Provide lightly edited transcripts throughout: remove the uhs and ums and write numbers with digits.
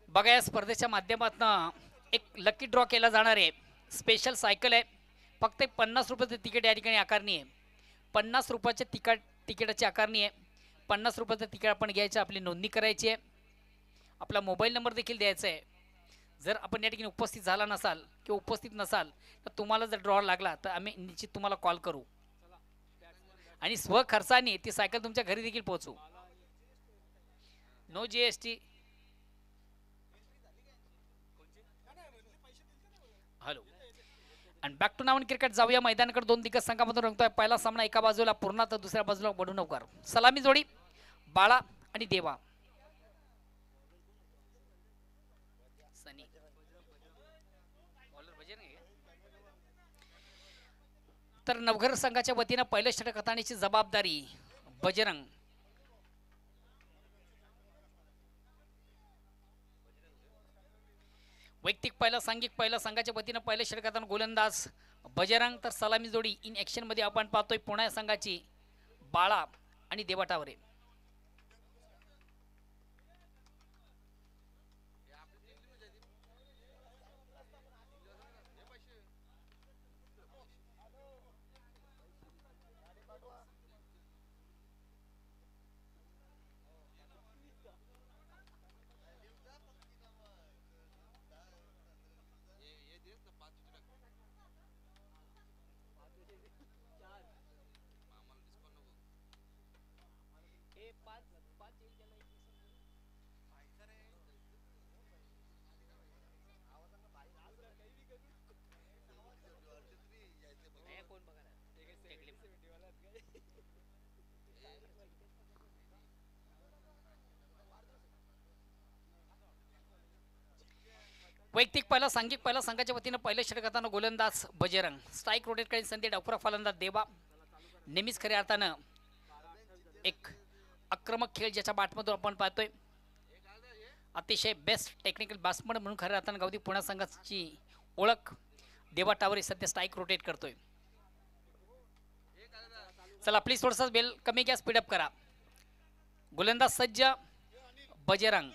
बघा या स्पर्धेच्या माध्यमातून एक लकी ड्रॉ केला जाणार आहे. स्पेशल सायकल आहे. फक्त 50 रुपयाचं तिकीट या ठिकाणी आकारणी आहे. 50 रुपयाच्या तिकिटाची आकारणी आहे. 50 रुपयाचं तिकीट आपण घ्यायचं, आपली नोंदणी करायची आहे, आपला मोबाईल नंबर देखील द्यायचा आहे. जर आपण या ठिकाणी उपस्थित झाला नसाल किंवा उपस्थित नसाल तर तुम्हाला जर ड्रॉ लागला तर आम्ही निश्चित तुम्हाला कॉल करू आणि स्वखर्चाने ती सायकल तुमच्या घरी देखील पोहोचू. No GST. हॅलो आणि बॅक टू नावन क्रिकेट. जाऊया मैदानाकडे. दोन दिग्गज संघामधून रंगतोय. पहिला सामना एका बाजूला पूर्णा तर दुसऱ्या बाजूला वडुणवकर. सलामी जोडी बाळा आणि देवा. सनी तर नवघर संघाच्या वतीनं पहिल्या षटक हाताळण्याची जबाबदारी बजरंग. वैयक्तिक पहिला सांघिक पहिला संघाच्या वतीनं पहिल्या षटकातून गोलंदाज बजरंग. तर सलामी जोडी इन ऍक्शन मध्ये आपण पाहतोय पुणे संघाची बाळा आणि देवा टावरे. वैयक्तिक पहिला सांघिक पहिला संघाच्या वतीनं पहिल्या षटकातून गोलंदाज बजरंग. स्ट्राईक रोटेट करण्याची संधी डावखुरा फलंदाज देवा. नेहमीच खऱ्या अर्थानं एक आक्रमक खेळ ज्याच्या बाटमधून आपण पाहतोय. अतिशय बेस्ट टेक्निकल बॅट्समन म्हणून खऱ्या अर्थानं गावठी पुणे संघाची ओळख देवा टावरे सध्या स्ट्राईक रोटेट करतोय. चला प्लीज थोडासा बेल कमी घ्या, स्पीडअप करा. गोलंदाज सज्ज बजरंग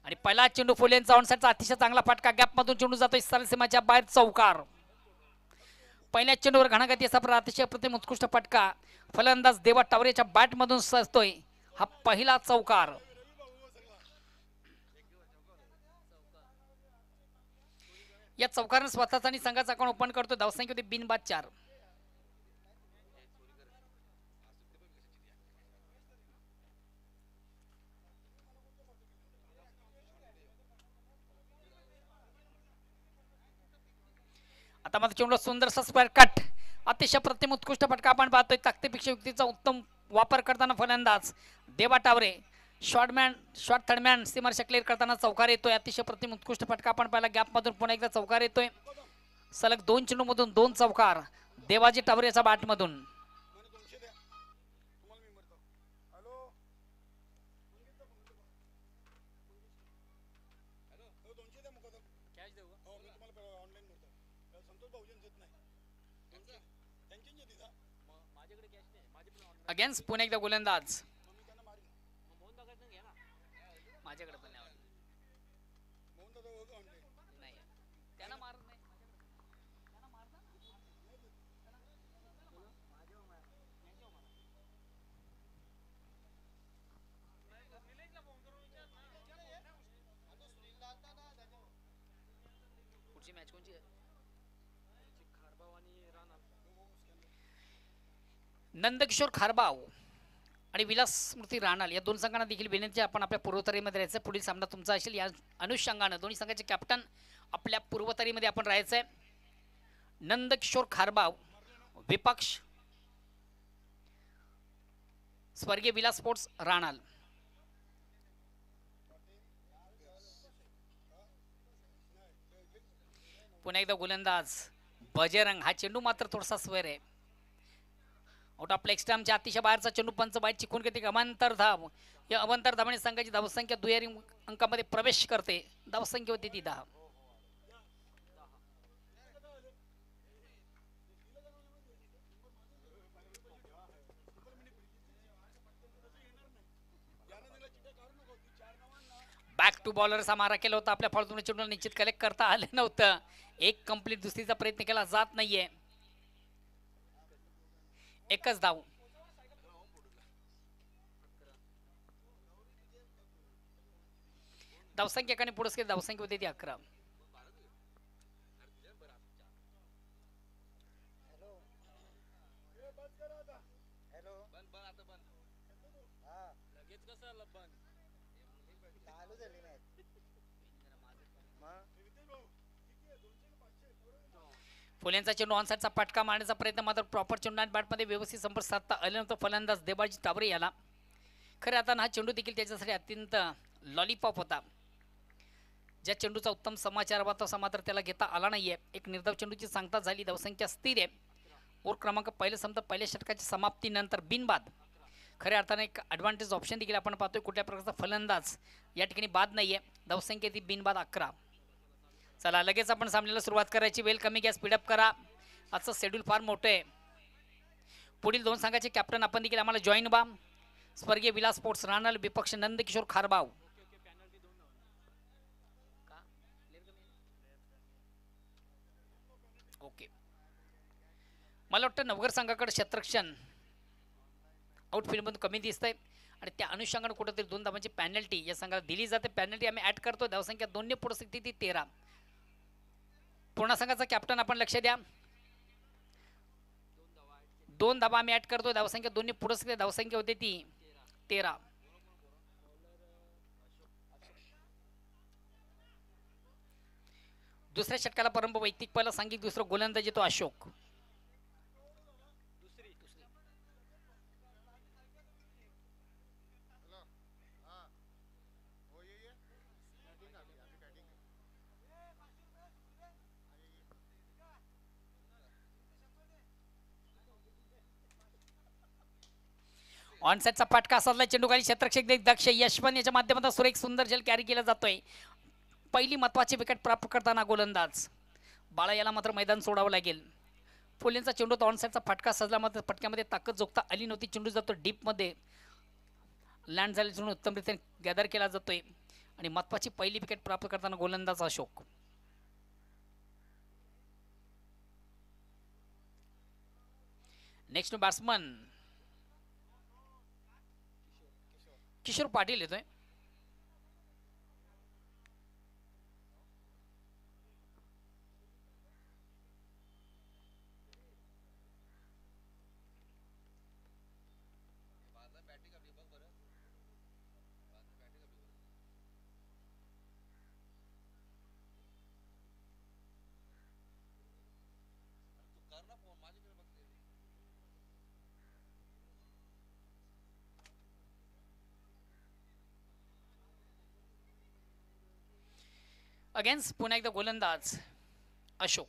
आणि पहिला चेंडू फुलेंचा ऑनसाइडचा अतिशय चांगला फटका. गॅपमधून चेंडू जातोय सरसीमाच्या बाहेर. चौकार. पहिल्या चेंडूवर घणागती असा अतिशय प्रतिम उत्कृष्ट फटका फलंदाज देवा टावरेच्या बॅटमधून सजतोय. हा पहिला चौकार. या चौकाराने स्वतःचा आणि संघाचा अकाउंट ओपन करतो. धावसंख्या होती बिनबाद 4. आता मात्र चेंडू सुंदरसा स्क्वेअर कट. अतिशय प्रतिम उत्कृष्ट फटका आपण पाहतोय. ताकदीपेक्षा युक्तीचा उत्तम वापर करताना फलंदाज देवा टावरे. शॉर्टमॅन शॉर्ट थर्डमॅन सीमारेषा क्लिअर करताना चौकार येतोय. अतिशय प्रतिम उत्कृष्ट फटका आपण पाहिला. गॅपमधून पुन्हा एकदा चौकार येतोय. सलग 2 चेंडूमधून 2 चौकार देवाजी टावरेच्या बॅटमधून. अगेन्स्ट पुन्हा एकदा गोलंदाज. माझ्याकडे पण नाही. त्यांना मारत नाही. पुढची मॅच कोणची आहे? नंदकिशोर खारबाव आणि विलास स्मृती राणाल या दोन संघांना देखील विनंती आपण आपल्या पूर्वतरीमध्ये राहायचं. पुढील सामना तुमचा असेल. या अनुषंगानं दोन्ही संघाचे कॅप्टन आपल्या पूर्वतरीमध्ये आपण राहायचं आहे. नंदकिशोर खारबाव विपक्ष स्वर्गीय विलास स्पोर्ट्स राणाल. पुन्हा एकदा गोलंदाज बजरंग. हा चेंडू मात्र थोडासा स्वर आहे. आउट ऑफ लेग स्टंपच्या अतिशय बाहेरचा चेंडू पंच बाईट चिकून घेते. अमांतर धाव. या अवांतर धावाने संघाची धावसंख्या दुहेरी अंकामध्ये प्रवेश करते. धावसंख्या होती ती 10. बॅक टू बॉलरचा मारा केला होता. आपल्या फॉलतून चेंडूला निश्चित कलेक्ट करता आलं नव्हतं. एक कंप्लीट दुसरीचा प्रयत्न केला जात नाहीये. एकच धाव. धावसंख्या पुढे धावसंख्या होती ती 11. फुलेंचा चेंडू ऑनसाइडचा फटका मारण्याचा प्रयत्न मात्र प्रॉपर चेंडू आणि बॅटमध्ये व्यवस्थित संपर्क साधता आले नव्हतं. फलंदाज देबाजी टाबरे याला. खरं आता हा चेंडू देखील त्याच्यासाठी अत्यंत लॉलीपॉप होता. ज्या चेंडूचा उत्तम समाचार होता तसा मात्र त्याला घेता आला नाहीये. एक निर्धाव चेंडूची सांगता झाली. धावसंख्या स्थिर आहे. ओव्हर क्रमांक पहिलं संपतं. पहिल्या षटकाच्या समाप्तीनंतर बिनबाद. खऱ्या अर्थाने एक ॲडव्हान्टेज ऑप्शन देखील आपण पाहतोय. कुठल्या प्रकारचा फलंदाज या ठिकाणी बाद नाहीये. धावसंख्या ती बिनबाद 11. चला लगेच आपण सामन्याला सुरुवात करायची. वेल कमी घ्या, स्पीडअप करा. आजचं शेड्यूल फार मोठं आहे. पुढील 2 संघाचे कॅप्टन आपण देखील आम्हाला जॉईन व्हा. स्वर्गीय विलास स्पोर्ट्स राणाल विपक्ष नंदकिशोर खारबाव. ओके, मला वाटतं नवघर संघाकडे क्षेत्ररक्षण आउटफील्डमधून कमी दिसतंय आणि त्या अनुषंगाने कुठेतरी 2 धावांची पॅनल्टी या संघाला दिली जाते. पॅनल्टी आम्ही ऍड करतो. धावसंख्या 2 पुढे स्थिती ती 13. पूर्ण संघाचा कॅप्टन आपण लक्ष द्या. 2 धावा आम्ही ऍड करतो. धावसंख्या 2 पुढे धावसंख्या होते ती 13. दुसऱ्या षटकाला परंप वैयक्तिक पहिला सांघिक दुसरा गोलंदाज येतो अशोक. ऑनसेटचा फटका साधला. चेंडू खाली क्षेत्ररक्षक दक्ष यशवंत याच्या माध्यमातून सुरेख सुंदर जल कॅरी केला जातोय. पहिली महत्वाची विकेट प्राप्त करताना गोलंदाज बाळा याला मात्र मैदान सोडावं लागेल. फुलेंचा चेंडू ऑनसाइडचा फटका सजला मात्र फटक्यामध्ये ताकद जोखता आली नव्हती. चेंडू जातो डीपमध्ये. लँड झाले चेंडू उत्तमरित्या गॅदर केला जातोय आणि महत्वाची पहिली विकेट प्राप्त करताना गोलंदाज अशोक. नेक्स्ट बॅट्समन किशोर पाटील येतोय. अगेन्स्ट पुन्हा एकदा गोलंदाज अशोक.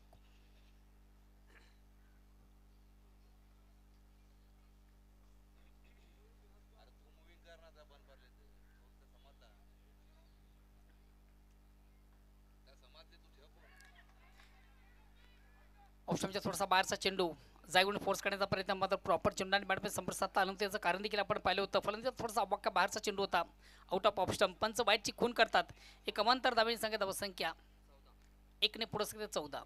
ऑप्शनच्या थोडासा बाहेरचा चेंडू जागून फोर्स करण्याचा प्रयत्न मात्र प्रॉपर चेंडू आणि बॅटमध्ये संपर्क साधता आलं त्याचं कारण देखील आपण पाहिलं होतं. फलंदाज थोडासा अवक्का बाहेरचा चेंडू होता. Out of option. पंच वाईटची खून करतात. एक अमांतर धावेची संख्या धावसंख्या 1 पुढे 14.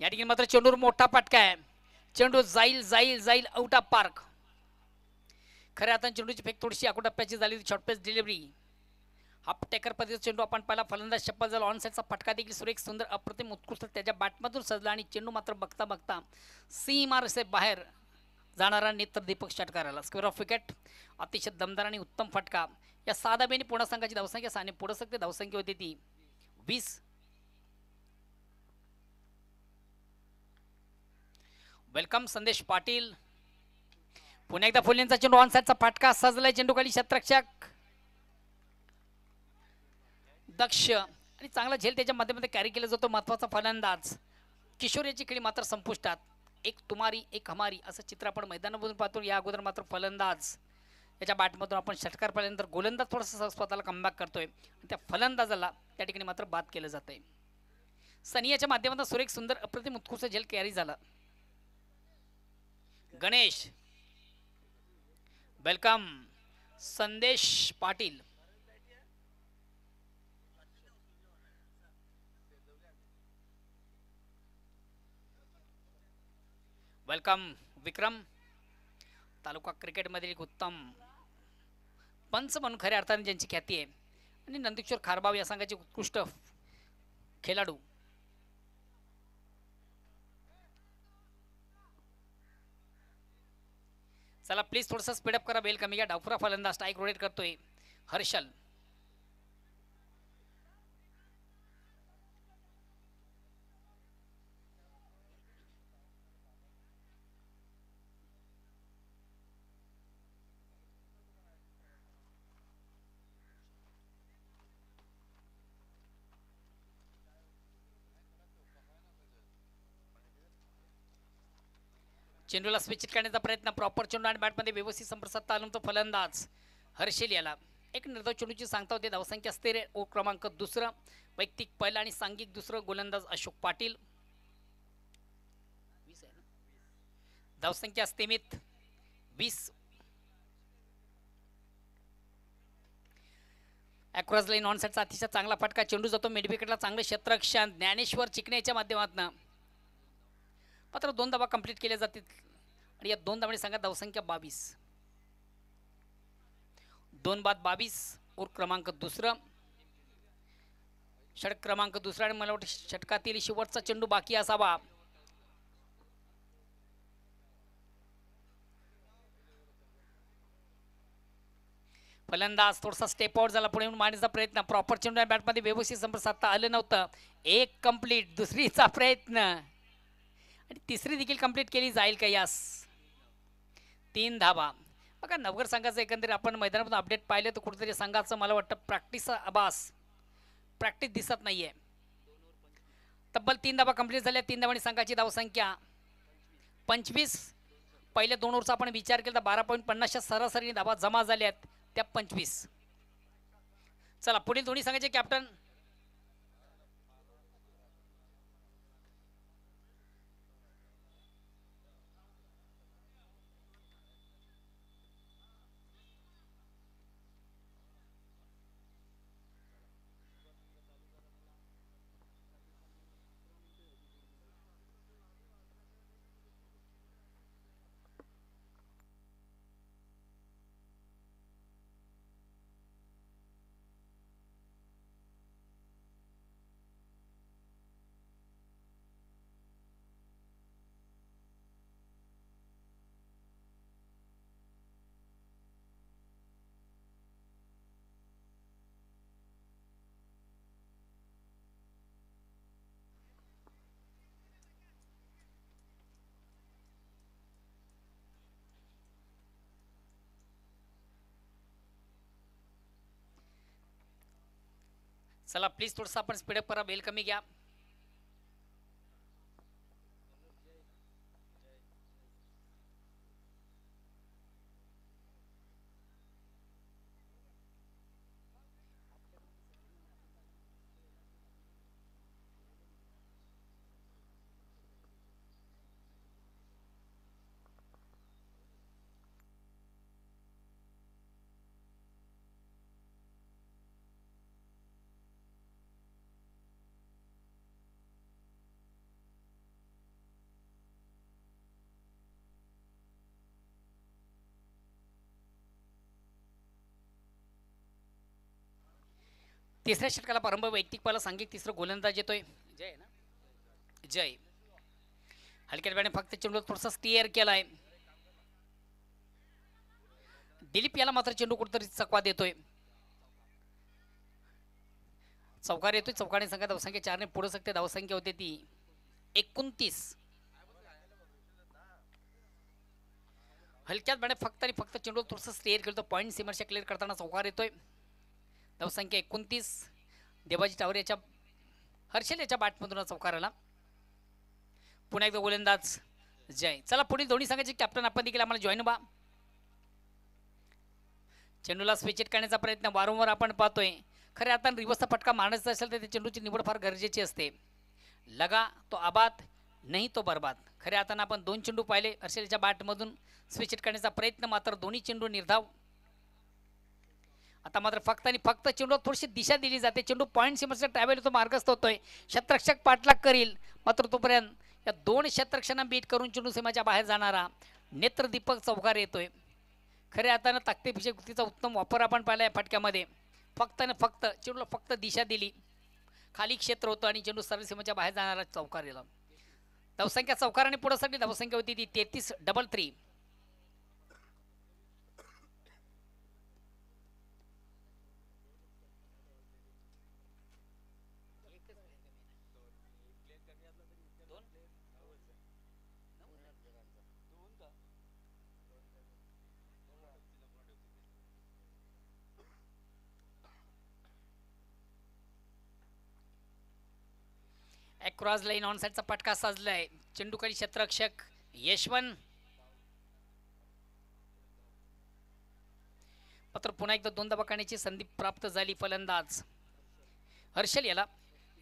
या ठिकाणी मात्र चेंडूवर मोठा फटका आहे. चेंडू जाईल जाईल जाईल आउट ऑफ पार्क. खऱ्या आता चेंडूची फेक थोडीशी आकुटप्प्याची झाली. शॉर्ट पेस डिलिव्हरी. हाफ टेकर पद्धतीचा चेंडू आपण पाहिला. फलंदाज चप्पल झाला. ऑन साइडचा फटका देखील सुरेख सुंदर अप्रतिम उत्कृष्ट त्याच्या बॅटमधून सजला आणि चेंडू मात्र बघता बघता सीमार से बाहेर जाणारा नेत्र दीपक षटकाराला. Square off wicket. अतिशय दमदार आणि उत्तम फटका. या साधा बेनी पुणे संघाची धावसंख्या साने पुढे सकते धावसंख्या होती ती 20. वेलकम संदेश पाटील. पुन्हा एकदा फुलेंचा चेंडू ऑन साइडचा फटका सजलाय चेंडू खाली क्षेत्ररक्षक दक्ष आणि चांगला झेल त्याच्या माध्यमातून कॅरी केला जातो. महत्वाचा फलंदाज किशोर याची खेळी मात्र संपुष्टात. एक तुम्हारी एक हमारी असं चित्र आपण मैदानामधून पाहतो. या अगोदर मात्र फलंदाज याच्या बॅटमधून आपण षटकार पाहिल्यानंतर गोलंदाज थोडासा स्वतःला कमबॅक करतोय. त्या फलंदाजाला त्या ठिकाणी मात्र बाद केलं जात आहे. सनियाच्या माध्यमातून सुरेख सुंदर अप्रतिम उत्कृष्ट झेल कॅरी झाला. गणेश. वेलकम संदेश पाटील. वेलकम विक्रम. तालुका क्रिकेटमधील एक उत्तम पंच म्हणून खऱ्या अर्थाने ज्यांची ख्याती आहे आणि नंदकिशोर खारबाव या संघाचे उत्कृष्ट खेळाडू. चला प्लीज थोडंसं स्पीडअप करा. बेल कमी घ्या. डावफुरा फलंदाज स्ट्राईक रोटेट करतोय हर्षल. चेंडूला स्विच करण्याचा प्रयत्न. प्रॉपर चेंडू आणि बॅटमध्ये व्यवस्थित संपर्क साधता आला तो फलंदाज हर्षल याला. एक निर्धाव चेंडूची सांगता होते. धावसंख्या स्थिर. ओ क्रमांक दुसरा. वैयक्तिक पहिला आणि सांघिक दुसरं गोलंदाज अशोक पाटील. धावसंख्या स्थिमित 20. अक्रॉस लाईन ऑन साइडचा अतिशय चांगला फटका. चेंडू जातो मिड विकेटला. चांगलं क्षेत्ररक्षण ज्ञानेश्वर चिकण्याच्या माध्यमातून. मात्र 2 धावा कंप्लीट केल्या जातील आणि या 2 धावांनी सांगा धावसंख्या 22. 2 बाद 22. और क्रमांक दुसरा. षटक क्रमांक दुसरा आणि मला वाटतं षटकातील शेवटचा चेंडू बाकी असावा. फलंदाज थोडासा स्टेप आउट झाला. पुढे मारण्याचा प्रयत्न. प्रॉपर चेंडू बॅटमध्ये व्यवस्थित संपर्क साधता आलं नव्हतं. एक कंप्लीट. दुसरीचा प्रयत्न आणि तिसरी देखील कंप्लीट केली जाईल का यास. 3 धावा. बघा नवघर संघाचं एकंदरीत आपण मैदानातून अपडेट पाहिलं तर कुठेतरी संघाचं मला वाटतं प्रॅक्टिस दिसत नाहीये. तब्बल 3 धावा कंप्लीट झाल्या. 3 धावांनी संघाची धावसंख्या 25. पहिल्या 2 ओव्हरचा आपण विचार केला तर 12.50च्या सरासरी धावा जमा झाल्यात त्या 25. चला पुढील दोन्ही संघाचे कॅप्टन. चला प्लीज थोडंसं आपण स्पीडअप करा. बेल कमी घ्या. तिसऱ्या षटकाला प्रारंभ. वैयक्तिक पहिला सांघिक तिसरं गोलंदाज येतोय जय ना. जय हलक्या बॅटने फक्त चेंडू थोडासा स्टिअर केलाय. दिलीप याला मात्र चेंडू कुठतरी चकवा देतोय. चौकार येतोय. चौकाने संघ धावसंख्या 4 पुढे सकते. धावसंख्या होते ती 29. हलक्यात बने फक्त आणि फक्त चेंडू थोडंसं स्टेअर खेळतो. पॉईंट सीमरच्या क्लिअर करताना चौकार येतोय. धावसंख्या 29. देवाजी टावर याच्या हर्षल याच्या बॅटमधून चौकार आला. पुन्हा एकदा गोलंदाज जय. चला पुढील दोन्ही संघाचे कॅप्टन आपण देखील आम्हाला जॉईन व्हा. चेंडूला स्विच हिट करण्याचा प्रयत्न वारंवार आपण पाहतोय. खरे आता रिवर्सचा फटका मारायचा असेल तर चेंडूची निवड फार गरजेची असते. लगा तो आबाद नाही तो बरबाद. खरे आता आपण 2 चेंडू पाहिले हर्षलच्या बॅटमधून स्विच हिट करण्याचा प्रयत्न, मात्र दोन्ही चेंडू निर्धाव. आता मात्र फक्त आणि फक्त चेंडू थोडीशी दिशा दिली जाते. चेंडू पॉईंट सीमरचा ट्रॅव्हल तो मार्गस्थ होतोय. क्षेत्ररक्षक पाठलाग करील, मात्र तोपर्यंत या 2 क्षेत्ररक्षकांना बीट करून चेंडू सीमाच्या बाहेर जाणारा नेत्रदीपक चौकार येतोय. खरे आता ताकदीपेक्षा युक्तीचा उत्तम वापर आपण पाहिला या फटक्यामध्ये. फक्त आणि फक्त चेंडूला फक्त दिशा दिली, खाली क्षेत्र होतं आणि चेंडू सरळ सीमेच्या बाहेर जाणारा चौकार दिला. धावसंख्या चौकाराने पुढे सरली. धावसंख्या होती ती 33-3. क्रॉस लाईन ऑन साइडचा फटका साजलाय. चेंडूकडे क्षेत्ररक्षक यशवंत, मात्र पुन्हा एकदा 2 धावा काढण्याची संधी प्राप्त झाली. फलंदाज हर्षल याला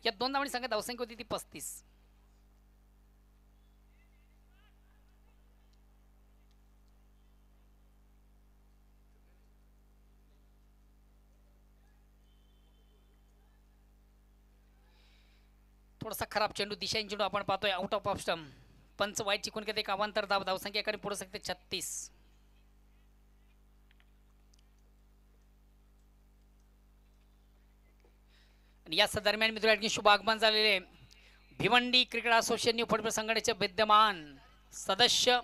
या 2 धावांनी संघ धावसंख्या होती ती 35. थोडासा खराब चेंडू, दिशाहीन चेंडू आपण पाहतोय. Out off stump. पंच वाईट चिकून घेते. एक अवांतर धाव. धावसंख्या एकाने पुढे सकते 36. आणि या दरम्यान मित्रांनो शुभ आगमन झालेले Bhiwandi Cricket Association new football संघटनेचे विद्यमान सदस्य,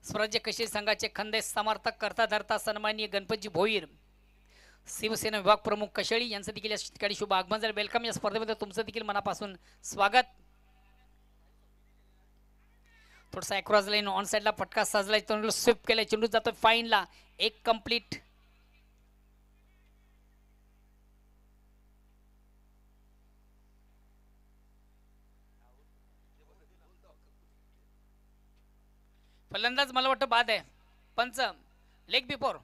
स्वराज्य कशी संघाचे खंदे समर्थक, करता धरता सन्माननीय गणपतजी भोईर, शिवसेना विभाग प्रमुख कशेळी यांचं देखील या ठिकाणी शुभ आगमन झालं. वेलकम. या स्पर्धेमध्ये तुमचं देखील मनापासून स्वागत. थोडासा क्रॉस लाईन ऑन साइडला फटका साजलाय. चेंडू स्विप केलाय. चेंडू जातोय फाईनला. एक कंप्लीट. फलंदाज मला वाटतं बाद आहे. पंच लेग बिफोर.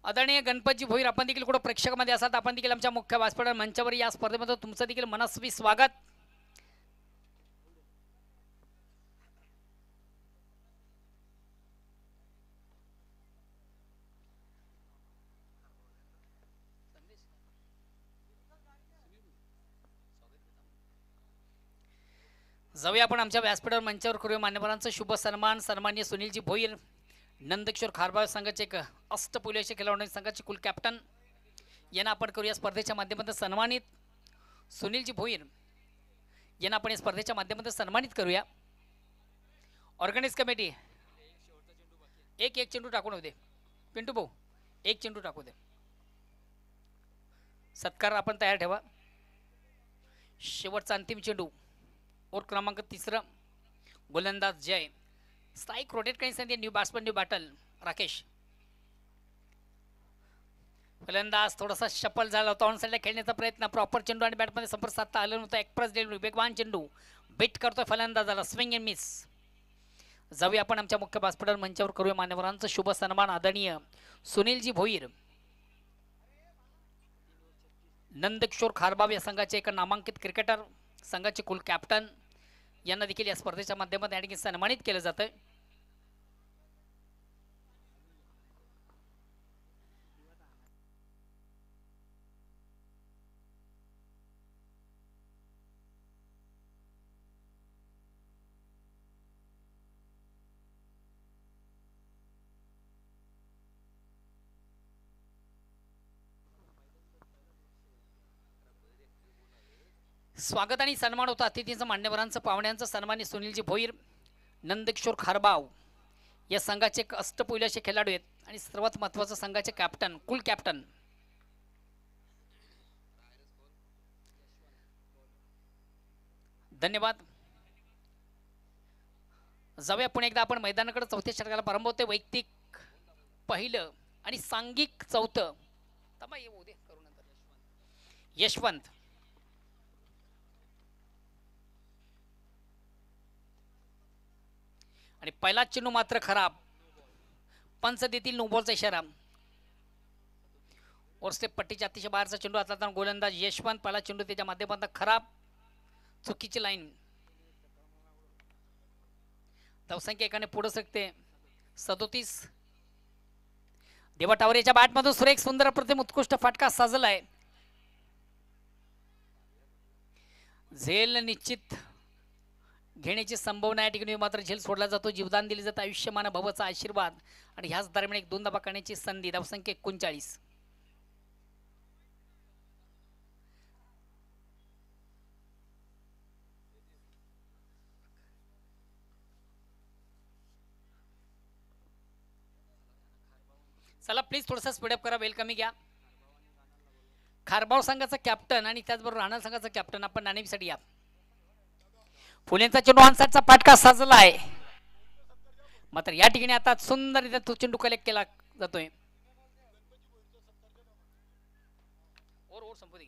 आदरणीय गणपतजी भोईर, आपण देखील कुठं प्रेक्षकामध्ये असाल आपण देखील आमच्या मुख्य व्यासपीठ मंचावर या स्पर्धेमध्ये तुमचं देखील मनस्वी स्वागत. जाऊया आपण आमच्या व्यासपीठावर मंचावर करूया मान्यवरांचा शुभ सन्मान. सन्माननीय सुनीलजी भोईर, नंदकिशोर खारबाव संघाचे एक अष्टपुलेचे खेळाडू संघाचे कुल कॅप्टन, यांना आपण करूया स्पर्धेच्या माध्यमातून सन्मानित. सुनीलजी भोईर यांना आपण या स्पर्धेच्या माध्यमातून सन्मानित करूया. ऑर्गनाइज कमिटी एक चेंडू टाकून होते. पिंटू भाऊ एक चेंडू टाकू दे. सत्कार आपण तयार ठेवा. शेवटचा अंतिम चेंडू ओव्हर क्रमांक 3. गोलंदाज जय. स्ट्राइक रोटेट करण्याची संधी. New batsman new battle. Rakesh. फलंदाज थोडासा शफल झाला होता. ऑन साइडला खेळण्याचा प्रयत्न. प्रॉपर चेंडू आणि बॅटमध्ये संपर्क साधता आला नव्हता. एक्सप्रेस डेलिव्हरी वेगवान चेंडू बीट करतोय फलंदाजाला. Swing and miss. जाऊया आपण आमच्या मुख्य व्यासपीठावर मंचावर करूया मान्यवरांचा शुभ सन्मान. आदरणीय सुनीलजी भोईर, नंदकिशोर खारबाव या संघाचे एक नामांकित क्रिकेटर, संघाचे कुल कॅप्टन, यांना देखील या स्पर्धेच्या माध्यमातून या ठिकाणी सन्मानित केलं जातं. स्वागत आणि सन्मान होता अतिथींचं, मान्यवरांचं, पाहुण्यांचं. सन्मानी सुनीलजी भोईर, नंदकिशोर खारबाव या संघाचे एक अष्टपैलू असे खेळाडू आहेत आणि सर्वात महत्त्वाचं संघाचे कॅप्टन, कुल कॅप्टन. धन्यवाद. जाऊया पुणे एकदा आपण मैदानाकडे. चौथ्या षटकाला प्रारंभ होते. वैयक्तिक पहिलं आणि सांघिक चौथं. थांबा, येऊ दे करू नंतर. यशवंत आणि पहिला चेंडू मात्र खराब. पंच देतील नो बॉलचा इशारा. ओरस्टेप पट्टीच्या अतिशय बाहेरचा चेंडू हाताळताना गोलंदाज यशवंत. पहिला चेंडू त्याच्या माध्यमातून खराब, चुकीची लाईन. धावसंख्या एकाने पुढे सरकते 37. देवा टावरेच्या बॅटमधून सुरेख सुंदर प्रतिम उत्कृष्ट फटका साजलाय. झेल निश्चित घेण्याची संभावना या ठिकाणी मात्र झेल सोडला जातो. जीवदान दिले जातं. आयुष्यमान भवचा आशीर्वाद आणि ह्याच दरम्यान एक दोन धावा करण्याची संधी. धावसंख्या 39. चला प्लीज थोडंसं स्पीडअप करा. वेल कमी घ्या. खारबाव संघाचा कॅप्टन आणि त्याचबरोबर राहणार संघाचा कॅप्टन आपण नाणेफीसाठी या. फुलेंचा चेंडू ऑनसाइडचा फटका साजला आहे. मात्र या ठिकाणी आता सुंदररित्या तो चेंडू कलेक्ट केला जातोय. और संपू दे.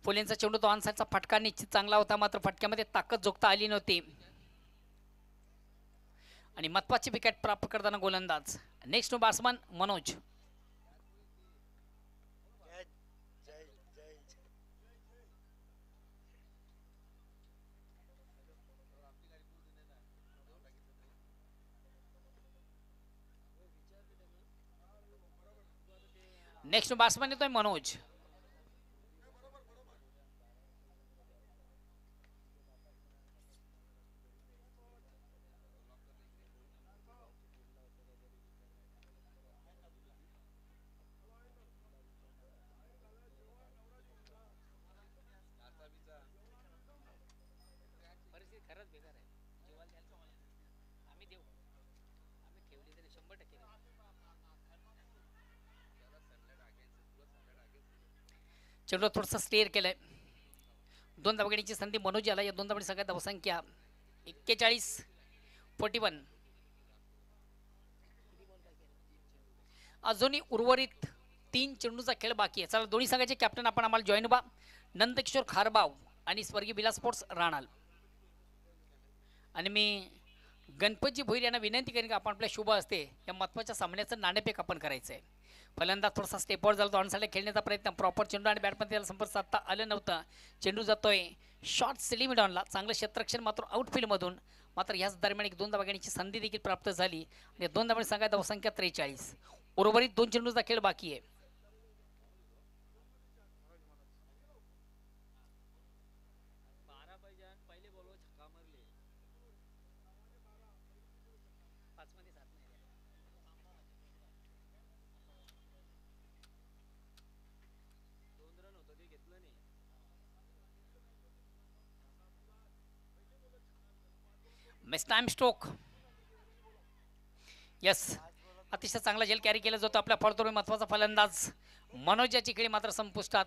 फुलेंचा चेंडू तो ऑनसाइडचा फटका निश्चित चांगला होता. मात्र फटक्यामध्ये ताकद जोखता आली नव्हती आणि महत्वाची विकेट प्राप्त करताना गोलंदाज next batsman Manoj. Next batsman येतोय मनोज. चेंडू थोडंसं स्टेअर केलंय. दोन धावगडीची संधी मनोज याला. या दोन धावडी सगळ्यात धावसंख्या 41-41. अजूनही उर्वरित 3 चेंडूचा खेळ बाकी आहे. चला दोन्ही संघाचे कॅप्टन आपण आम्हाला जॉईन व्हा. नंदकिशोर खारबाव आणि स्वर्गीय बिला स्पोर्ट्स राहणार. आणि मी गणपतजी भोईर यांना विनंती करेन की आपण आपल्या शुभ असते या महत्त्वाच्या सामन्याचं नाणेफेक आपण करायचं आहे. फलंदाज थोडासा स्टेपवर झाला. तो ऑनसाइडला खेळण्याचा प्रयत्न. प्रॉपर चेंडू आणि बॅटमध्ये त्याला संपर्क साधता आलं नव्हतं. चेंडू जातोय शॉर्ट सिलिमिडॉनला. चांगलं क्षेत्ररक्षण मात्र आउटफील्डमधून. मात्र याच दरम्यान एक दोन धावा घेण्याची संधी देखील प्राप्त झाली आणि दोन धावा संघात धावसंख्या 43. उर्वरित 2 चेंडूचा खेळ बाकी आहे. Miss time stroke. यस, अतिशय चांगला झेल कॅरी केला जातो. आपल्या फळतोडून महत्वाचा फलंदाज मनोज याची खेळी मात्र संपुष्टात.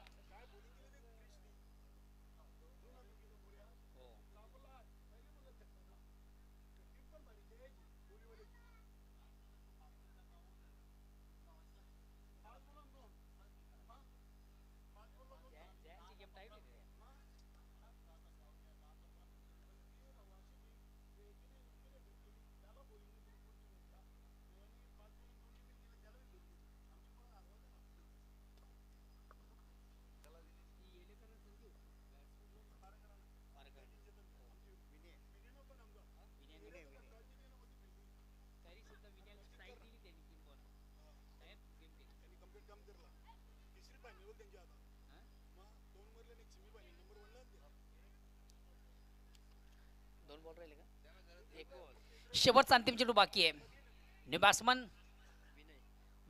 शेवटचा अंतिम चेंडू बाकी आहे. बॅट्समन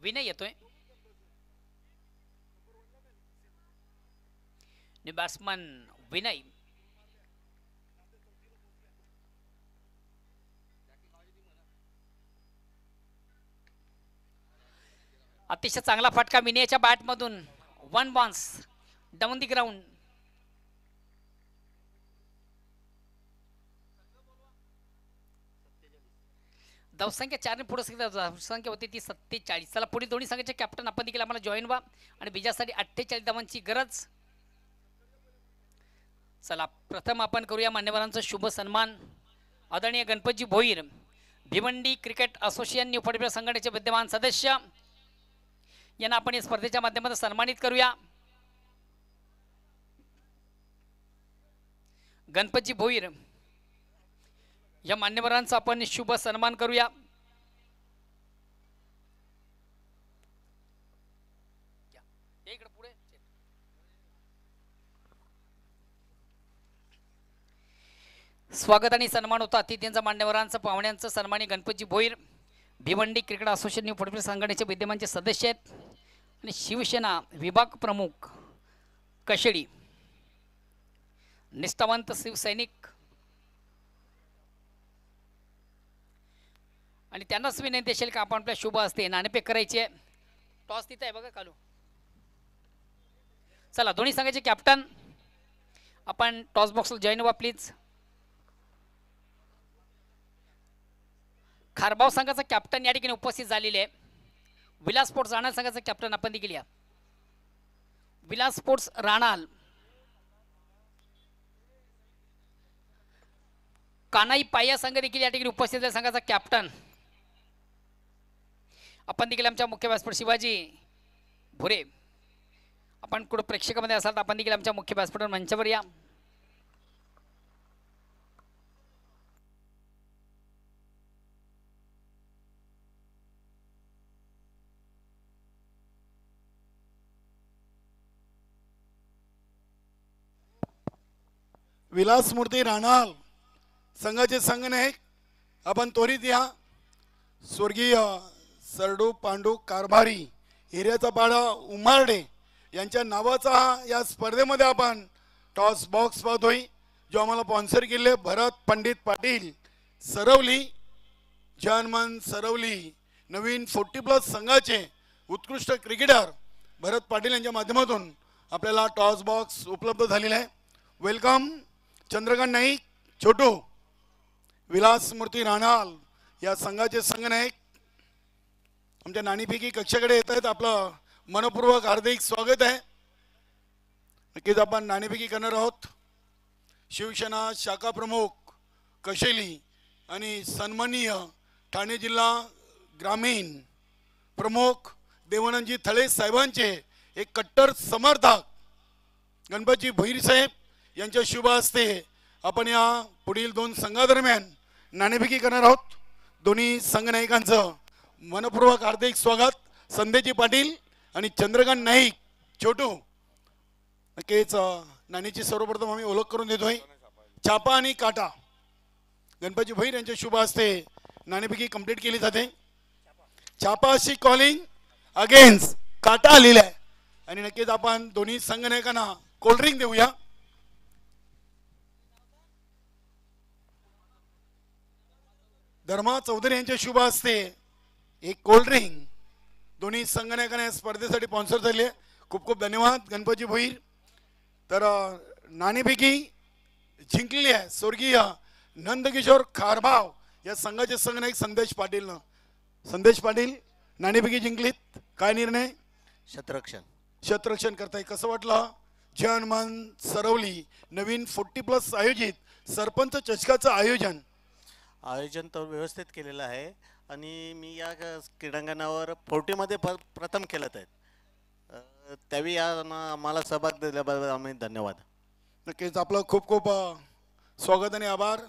विनय येतोय. बॅट्समन विनय. अतिशय चांगला फटका विनयच्या बॅट मधून. 1 बाउन्स डाऊन दी ग्राउंड. धावसंख्या 4 पुढे धावसंख्या होती ती 47. चला पुढील दोन्ही संघाचे कॅप्टन आपण देखील आम्हाला जॉईन व्हा आणि विजयासाठी 48 धावांची गरज. चला प्रथम आपण करूया मान्यवरांचा शुभ सन्मान. आदरणीय Ganpatji Bhoir Bhiwandi Cricket Association New फडफड संघटनेचे विद्यमान सदस्य यांना आपण या स्पर्धेच्या माध्यमातून सन्मानित करूया. गणपतजी भोईर या मान्यवरांचा आपण शुभ सन्मान करूया. स्वागत आणि सन्मान होता अतिथींचा मान्यवरांचा पाहुण्यांचा. सन्मानी Ganpatji Bhoir Bhiwandi Cricket Association New फडफड संघटनेचे विद्यमानचे सदस्य आहेत आणि शिवसेना विभाग प्रमुख कशेडी निष्ठावंत शिवसैनिक. आणि त्यांनाच विनंती असेल का आपण आपल्या शुभ असते नाणेफेक करायचे. टॉस तिथे आहे बघा कालू. चला दोन्ही संघाचे कॅप्टन आपण टॉस बॉक्सला जॉईन व्हा प्लीज. खारबाव संघाचा कॅप्टन या ठिकाणी उपस्थित झालेले आहे. विलास स्पोर्ट्स राणाल संघाचा कॅप्टन आपण देखील या. विलास स्पोर्ट्स राणाल. कानाई पाया संघ देखील या ठिकाणी उपस्थित आहे. संघाचा कॅप्टन आपण देखील आमच्या मुख्य व्यासपीठ शिवाजी भुरे. आपण कुठं प्रेक्षकामध्ये असाल तर आपण देखील आमच्या मुख्य व्यासपीठावर मंचावर या. विलास मूर्ती राणाल संघाचे संघनायक आपण त्वरित या. स्वर्गीय सरडू पांडू कारभारी हिऱ्याचा पाडा उमारडे यांच्या नावाचा या स्पर्धेमध्ये आपण टॉस बॉक्स पाहतोय. जो आम्हाला स्पॉन्सर केले भरत पंडित पाटील सरवली जानमन सरवली नवीन 40+ संघाचे उत्कृष्ट क्रिकेटर भरत पाटील यांच्या माध्यमातून आपल्याला टॉस बॉक्स उपलब्ध झालेला आहे. वेलकम चंद्रकांत नाईक छोटू. विलास मूर्ती राणाल या संघाचे संघनायक आमच्या नाणेफेकी कक्षाकडे येत आहेत. आपलं मनपूर्वक हार्दिक स्वागत आहे. नक्कीच आपण नाणेफेकी करणार आहोत. शिवसेना शाखा प्रमुख कशेली आणि सन्माननीय ठाणे जिल्हा ग्रामीण प्रमुख देवानंदजी थळे साहेबांचे एक कट्टर समर्थक गणपतजी भोईर साहेब यांच्या शुभ हस्ते आपण या पुढील 2 संघादरम्यान नाणेफेकी करणार आहोत. दोन्ही संघनायकांचं मनपूर्वक हार्दिक स्वागत. संदेजी पाटील आणि चंद्रकांत नाईक छोटू. नक्कीच नाणेची सर्वप्रथम आम्ही ओळख करून देतोय. चापा आणि काटा गणपतजी भोईर यांच्या शुभ हस्ते नाणेफेकी कंप्लीट केली जाते. चापा अशी कॉलिंग अगेन्स्ट काटा आलेला आहे आणि नक्कीच आपण दोन्ही संघनायकांना कोल्ड्रिंक देऊया. धर्मा चौधरी यांच्या शुभ हस्ते एक कोल्ड्रिंक दोन्ही संघनायकांना स्पर्धेसाठी स्पॉन्सर झाले. खूप खूप धन्यवाद गणपतजी भोईर. तर नाणेफेकी जिंकलेली आहे स्वर्गीय नंदकिशोर खारभाव या संघाचे संघनायक संदेश पाटीलनं. संदेश पाटील नाणेफेकी जिंकलीत. काय निर्णय? शतरक्षण करताय. कसं वाटलं? जनमन सरवली नवीन 40+ आयोजित सरपंच चषकाचं आयोजन तर व्यवस्थित केलेलं आहे आणि मी या क्रीडांगणावर 40मध्ये प्रथम खेळत आहेत. त्यावेळी आम्हाला सहभाग दिल्याबद्दल आम्ही धन्यवाद. नक्कीच आपलं खूप खूप स्वागत आणि आभार.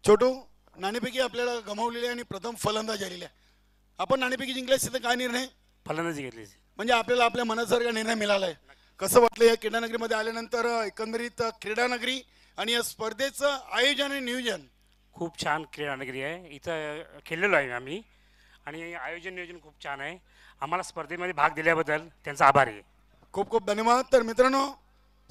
छोटू नाणेफेकी आपल्याला गमावलेली आहे आणि प्रथम फलंदाज आलेली आहे. आपण नाणेफेकी जिंकले असते तर काय निर्णय? फलंदाजी घेतली. म्हणजे आपल्याला आपल्या मनासारखा निर्णय मिळाला आहे. कसं वाटलं या क्रीडानगरीमध्ये आल्यानंतर एकंदरीत क्रीडानगरी आणि या स्पर्धेचं आयोजन आणि नियोजन? खूप छान क्रीडानगरी आहे. इथं खेळलेलो आहे आम्ही आणि आयोजन नियोजन खूप छान आहे. आम्हाला स्पर्धेमध्ये भाग दिल्याबद्दल त्यांचा आभार आहे. खूप खूप धन्यवाद. तर मित्रांनो,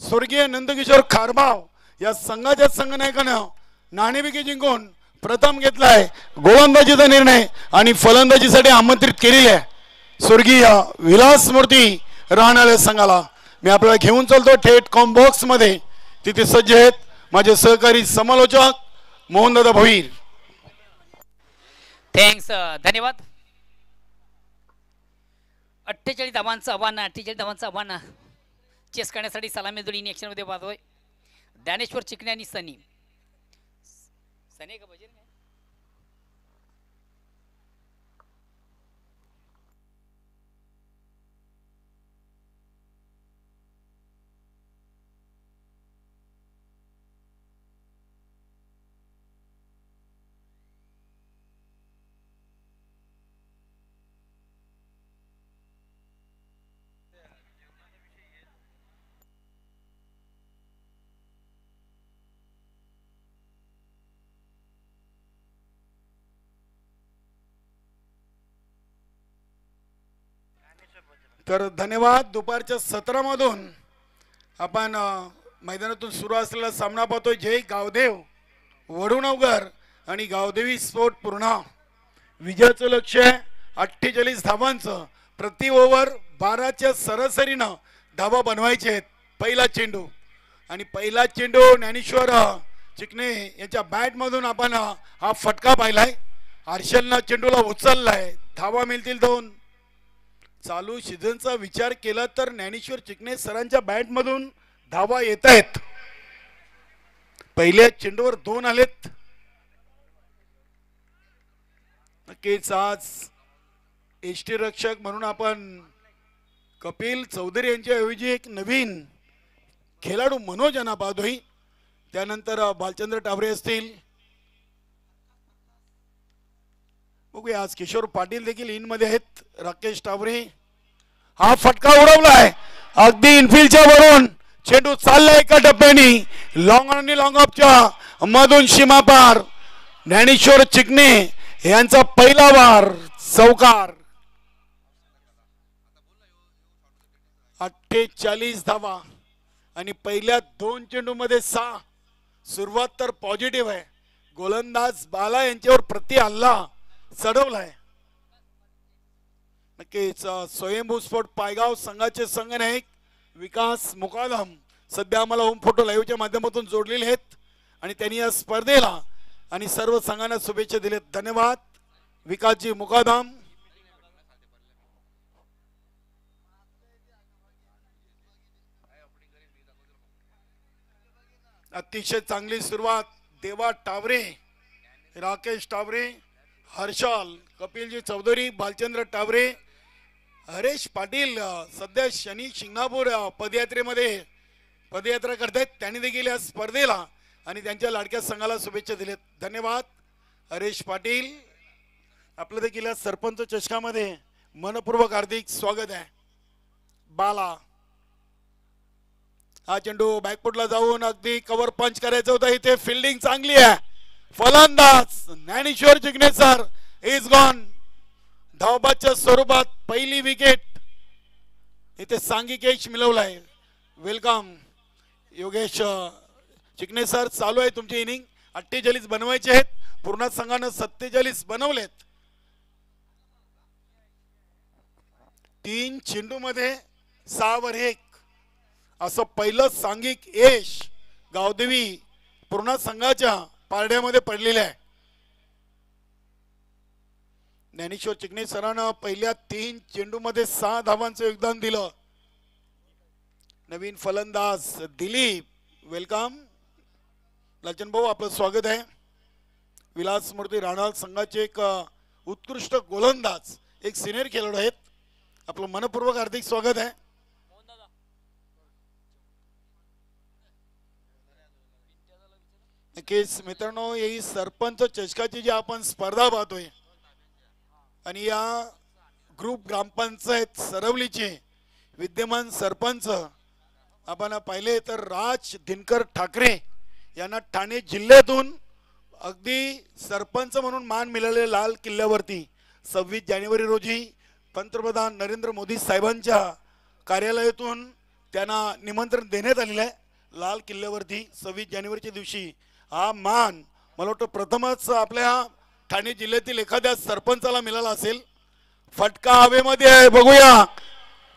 स्वर्गीय नंदकिशोर खारबाव या संघाच्या संघनायकानं नाणेफेकी जिंकून प्रथम घेतलाय. गोलंदाजीचा निर्णय आणि फलंदाजीसाठी आमंत्रित केलेले आहे स्वर्गीय विलास मूर्ती राहणाऱ्या संघाला. मी आपल्याला घेऊन चालतो थेट कॉम्बॉक्स मध्ये. तिथे सज्ज आहेत माझे सहकारी समालोचक मोहनदादा भोईर. थँक्स, धन्यवाद. 48 धावांचं आव्हान चेस करण्यासाठी सलामी जोडी इन ॲक्शनमध्ये पाहतोय ज्ञानेश्वर चिकणे आणि सनी. सनी का बजेट नाही. तर धन्यवाद. दुपारच्या सत्रामधून आपण मैदानातून सुरू असलेला सामना पाहतोय. जय गावदेव वडुणवकर आणि गावदेवी स्पोर्ट पूर्णा. विजयाचं लक्ष आहे 48 धावांचं. प्रति ओव्हर 12च्या सरासरीनं धावा बनवायचे आहेत. पहिला चेंडू आणि पहिला चेंडू ज्ञानेश्वर चिकणे यांच्या बॅटमधून आपण हा फटका पाहिलाय. हर्षलनं चेंडूला उचललाय. धावा मिळतील 2. चालू सीझनचा विचार केला तर ज्ञानेश्वर चिकणे सरांच्या बॅटमधून धावा येत आहेत. पहिल्या चेंडूवर 2 आलेत. नक्कीच आज एसटी रक्षक म्हणून आपण कपिल चौधरी यांच्या ऐवजी एक नवीन खेळाडू मनोज यांना पाहतोय. त्यानंतर बालचंद्र टावरे असतील. बघूया आज किशोर पाटील देखील इन मध्ये आहेत. राकेश टावरे. हा फटका उडवलाय अगदी इनफिल्डच्या वरून. चेंडू चाललाय एका टप्प्याने लॉंग आणि लॉंग ऑफच्या मधून सीमा पार. ज्ञानेश्वर चिकणे यांचा पहिला वार चौकार. 48 धावा आणि पहिल्या 2 चेंडू मध्ये 6. सुरुवात तर पॉझिटिव्ह आहे. गोलंदाज बाला यांच्यावर प्रति हल्ला चढवलाय. नक्कीच स्वयंभू स्पोर्ट पायगाव संघाचे संघनायक विकास मुकादम सध्या आम्हाला होम फोटो लाईव्हच्या माध्यमातून जोडलेले आहेत आणि त्यांनी या स्पर्धेला आणि सर्व संघांना शुभेच्छा दिल्यात. धन्यवाद विकासजी मुकादम. अतिशय चांगली सुरुवात. देवा टावरे, राकेश टावरे, हर्षल, कपिलजी चौधरी, बालचंद्र टावरे, हरेश पाटील सध्या शनी शिंगणापूर पदयात्रेमध्ये पदयात्रा करतायत. त्यांनी देखील या स्पर्धेला आणि त्यांच्या लाडक्या संघाला शुभेच्छा दिल्यात. धन्यवाद हरेश पाटील. आपलं देखील या सरपंच चषकामध्ये मनपूर्वक हार्दिक स्वागत आहे. बाला हा चेंडू बॅकफुटला जाऊन अगदी कव्हर पंच करायचं होतं. इथे फिल्डिंग चांगली आहे. फलंदाज Dnyaneshwar Chikane sir is gone. धावबाच्या स्वरूपात पहिली विकेट. इथे सांघिक यश मिळवलाय. Welcome Yogesh Chikane sir. चालू आहे तुमची इनिंग. 48 बनवायचे आहेत. पूर्ण संघानं 47 बनवलेत. 3 चेंडू मध्ये 6 वर 1 असं पहिलं सांघिक यश गावदेवी पूर्ण संघाच्या पारड्यामध्ये पडलेलं आहे. ज्ञानेश्वर चिकणे सरांना पहिल्या 3 चेंडू मध्ये 6 धावांचं योगदान दिलं. नवीन फलंदाज दिलीप. वेलकम लचन भाऊ, आपलं स्वागत आहे. विलास मूर्ती राणाल संघाचे एक उत्कृष्ट गोलंदाज, एक सिनियर खेळाडू आहेत. आपलं मनपूर्वक हार्दिक स्वागत आहे. नक्कीच मित्रांनो, ही सरपंच चषकाची जी आपण स्पर्धा पाहतोय आणि या ग्रुप ग्रामपंचायत सरवलीचे विद्यमान सरपंच आपण पाहिले तर राज दिनकर ठाकरे यांना ठाणे जिल्ह्यातून अगदी सरपंच म्हणून मान मिळाले. लाल किल्ल्यावरती 26 जानेवारी रोजी पंतप्रधान नरेंद्र मोदी साहेबांच्या कार्यालयातून त्यांना निमंत्रण देण्यात आलेलं आहे लाल किल्ल्यावरती 26 जानेवारीच्या दिवशी. हा मान मला वाटतं प्रथमच आपल्या ठाणे जिल्ह्यातील एखाद्या सरपंचाला मिळाला असेल. फटका हवेमध्ये आहे, बघूया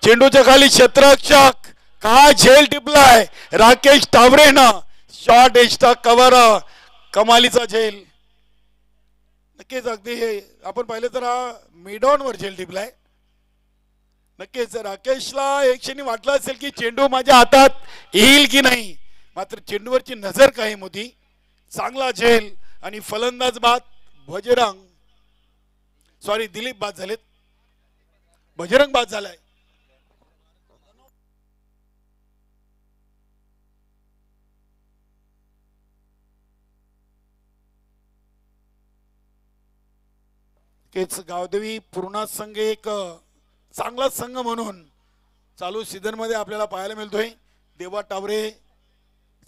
चेंडूच्या खाली क्षेत्ररक्षक काय झेल टिपलाय राकेश टावरेनं. शॉर्ट एस्टा कव्हर, कमालीचा झेल. नक्कीच अगदी हे आपण पाहिलं तर हा मिडॉनवर झेल टिपलाय. नक्कीच राकेशला एक क्षणी वाटलं असेल की चेंडू माझ्या हातात येईल की नाही, मात्र चेंडूवरची नजर कायम होती. चांगला झेल आणि फलंदाज बाद दिलीप बाद झालेत. बजरंग बाद झालाय. गावदेवी पूर्णा संघ एक चांगला संघ म्हणून चालू सीझन मध्ये आपल्याला पाहायला मिळतोय. देवा टावरे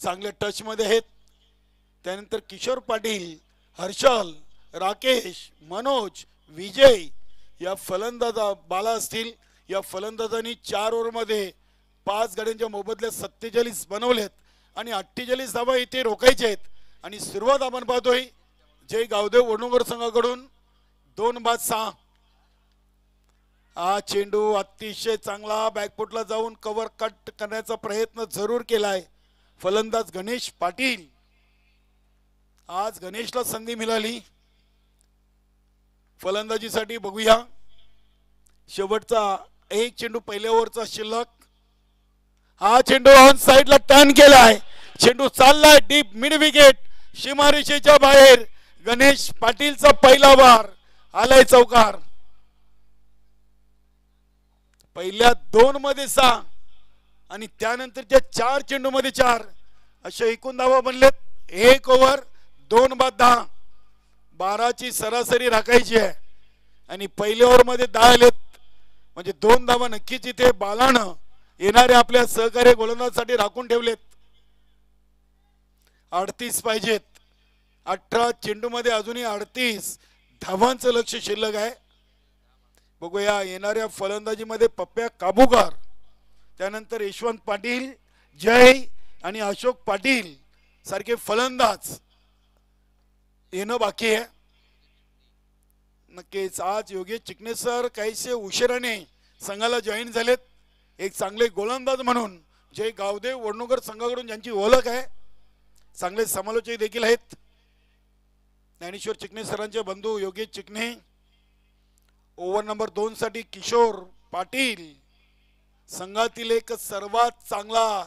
चांगले टच मध्ये आहेत. त्यानंतर किशोर पाटील, हर्षल, राकेश, मनोज, विजय या फलंदाजा बाला असतील. या फलंदाजांनी 4 ओव्हरमध्ये 5 गड्यांच्या मोबदल्यात 47 बनवलेत आणि 48 धावा इथे रोखायचे आहेत. आणि सुरुवात आपण पाहतोय जय गावदेव वडनगर संघाकडून 2-6. हा चेंडू अतिशय चांगला बॅकफुटला जाऊन कव्हर कट करण्याचा प्रयत्न जरूर केलाय फलंदाज गणेश पाटील. आज गणेशला संधी मिळाली फलंदाजीसाठी. बघूया शेवटचा एक चेंडू पहिल्या ओव्हरचा शिल्लक. हा चेंडू ऑन साइडला टर्न केलाय. चेंडू चाललाय डीप मिड विकेट सीमारेषेच्या बाहेर. गणेश पाटीलचा पहिला बार आलाय चौकार. पहिल्या 2 मध्ये 6 आणि त्यानंतरच्या 4 चेंडू मध्ये 4 अशा एकूण धावा बनलेत. 1 ओव्हर 2 बाद 10. 12ची सरासरी राखायची आहे आणि पहिल्या ओव्हर मध्ये 10 आलेत म्हणजे 2 धावा नक्कीच इथे बालानं येणारे आपल्या सहकार्य गोलंदाजासाठी राखून ठेवलेत. 38 पाहिजेत. 18 चेंडू मध्ये अजूनही 38 धावांचं लक्ष शिल्लक आहे. बघूया येणाऱ्या फलंदाजीमध्ये पप्प्या काबूकर, त्यानंतर यशवंत पाटील, जय आणि अशोक पाटील सारखे फलंदाज येणं बाकी आहे. नक्कीच आज योगेश चिकणे सर काहीसे उशिराने संघाला जॉईन झालेत. एक चांगले गोलंदाज म्हणून जय गावदेव वडनगर संघाकडून ज्यांची ओळख आहे, चांगले समालोचक देखील आहेत. ज्ञानेश्वर चिकणे सरांचे बंधू योगेश चिकणे. ओव्हर नंबर 2 साठी किशोर पाटील संघातील एक सर्वात चांगला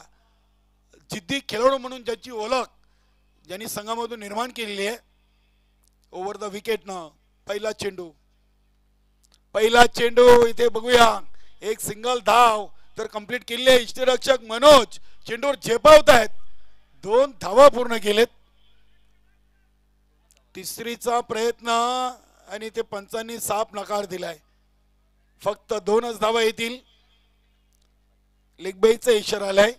जिद्दी खेळाडू म्हणून ज्याची ओळख ज्यांनी संघामधून निर्माण केलेली आहे. ओव्हर द विकेट न पहिला चेंडू इथे बघूया एक सिंगल धाव तर कंप्लीट केली आहे. इष्टरक्षक मनोज चेंडूवर झेपावत आहेत. 2 धावा पूर्ण केलेत. तिसरीचा प्रयत्न आणि ते पंचांनी साफ नकार दिलाय. फक्त 2च धावा येतील. लेगबाईचा इशारा आलाय.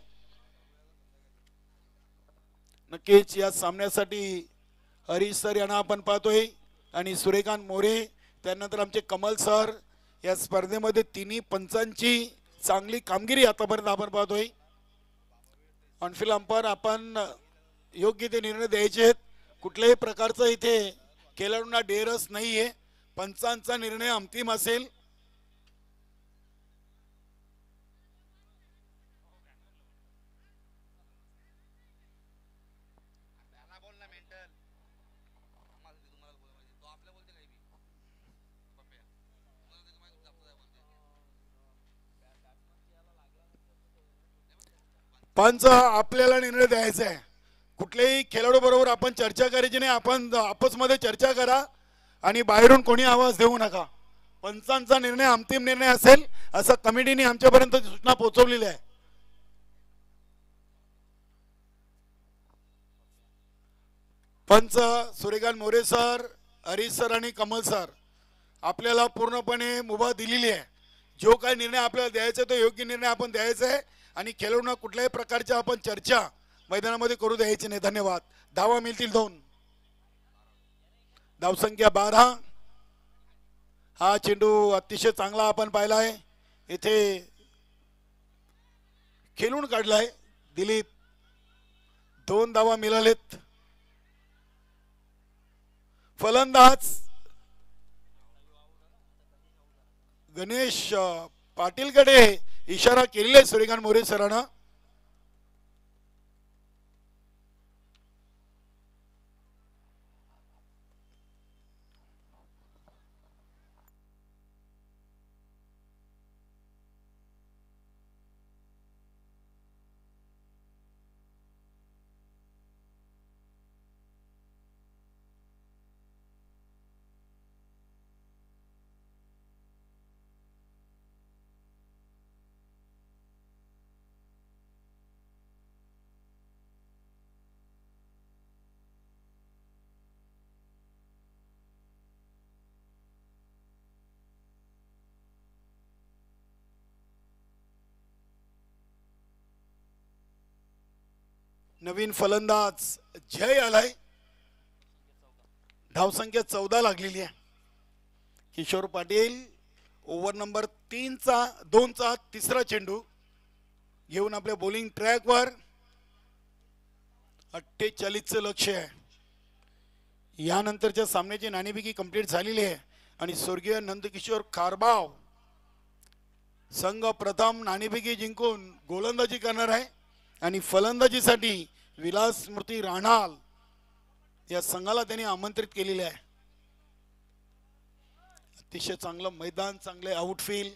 नक्कीच या सामन्यासाठी हरीश सर यांना आपण पाहतोय आणि सूर्यकांत मोरे, त्यानंतर आमचे कमल सर या स्पर्धेमध्ये तिन्ही पंचांची चांगली कामगिरी आतापर्यंत आपण पाहतोय. ऑनफिल्ड अंपायर आपण योग्य ते निर्णय द्यायचे आहेत. कुठल्याही प्रकारचा इथे खेळाडूंना डेरस नाहीये. पंचांचा निर्णय अंतिम असेल. पंच आपल्याला निर्णय द्यायचा आहे. कुठल्याही खेळाडू बरोबर आपण चर्चा करायची नाही. आपण आपसमध्ये चर्चा करा आणि बाहेरून कोणी आवाज देऊ नका. पंचांचा निर्णय अंतिम निर्णय असेल असं कमिटीने आमच्यापर्यंत सूचना पोहोचवलेली आहे. पंच सूर्यकांत मोरे सर, हरीश सर आणि कमल सर आपल्याला पूर्णपणे मुभा दिलेली आहे. जो काही निर्णय आपल्याला द्यायचा तो योग्य निर्णय आपण द्यायचा आहे आणि खेळाडूंना कुठल्याही प्रकारच्या आपण चर्चा मैदानामध्ये करू द्यायची नाही. धन्यवाद. धावा मिळतील 2. धावसंख्या 12. हा चेंडू अतिशय चांगला आपण पाहिलाय. इथे खेळून काढलाय दिलीप. 2 धावा मिळालेत. फलंदाज गणेश पाटीलकडे इशारा केलेला आहे सूर्यकांत मोरे सरांना. नवीन फलंदाज जय आलाय. धावसंख्या 14 लागलेली आहे. किशोर पाटील ओव्हर नंबर 2चा तिसरा चेंडू घेऊन आपल्या बॉलिंग ट्रॅकवर. 48चं लक्ष आहे. यानंतरच्या सामन्याची नाणेफेकी कंप्लीट झालेली आहे आणि स्वर्गीय नंदकिशोर खारबाव संघ प्रथम नाणेफेकी जिंकून गोलंदाजी करणार आहे आणि फलंदाजीसाठी विलास स्मृती राणाल या संघाला त्यांनी आमंत्रित केलेले आहे. अतिशय चांगलं मैदान, चांगले आउटफील्ड,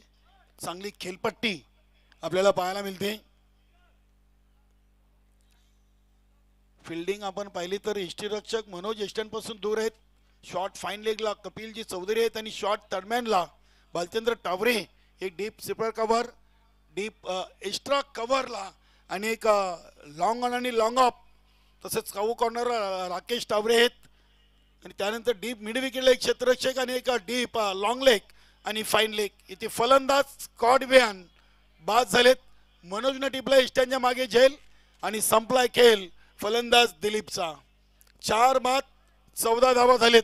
चांगली खेळपट्टी आपल्याला पाहायला मिळते. फिल्डिंग आपण पाहिली तर यष्टीरक्षक मनोज यष्टनपासून दूर आहेत. शॉर्ट फाईन लेगला कपिलजी चौधरी आहेत आणि शॉर्ट थर्डमॅनला बालचंद्र टावरे. एक deep sweeper cover, deep extra कव्हरला आणि एक लॉंग ऑन आणि लॉंग ऑफ, तसेच काऊ कॉर्नर राकेश टावरे आहेत आणि त्यानंतर डीप मिड विकेटला एक क्षेत्ररक्षक आणि एक डीप लॉंग लेग आणि फाईन लेग. इथे फलंदाज स्कॉट बेन बाद झालेत. मनोजनं टिपला इष्टांच्या मागे झेल आणि संपलाय खेळ फलंदाज दिलीपचा. 4 बाद 14 धावा झालेत.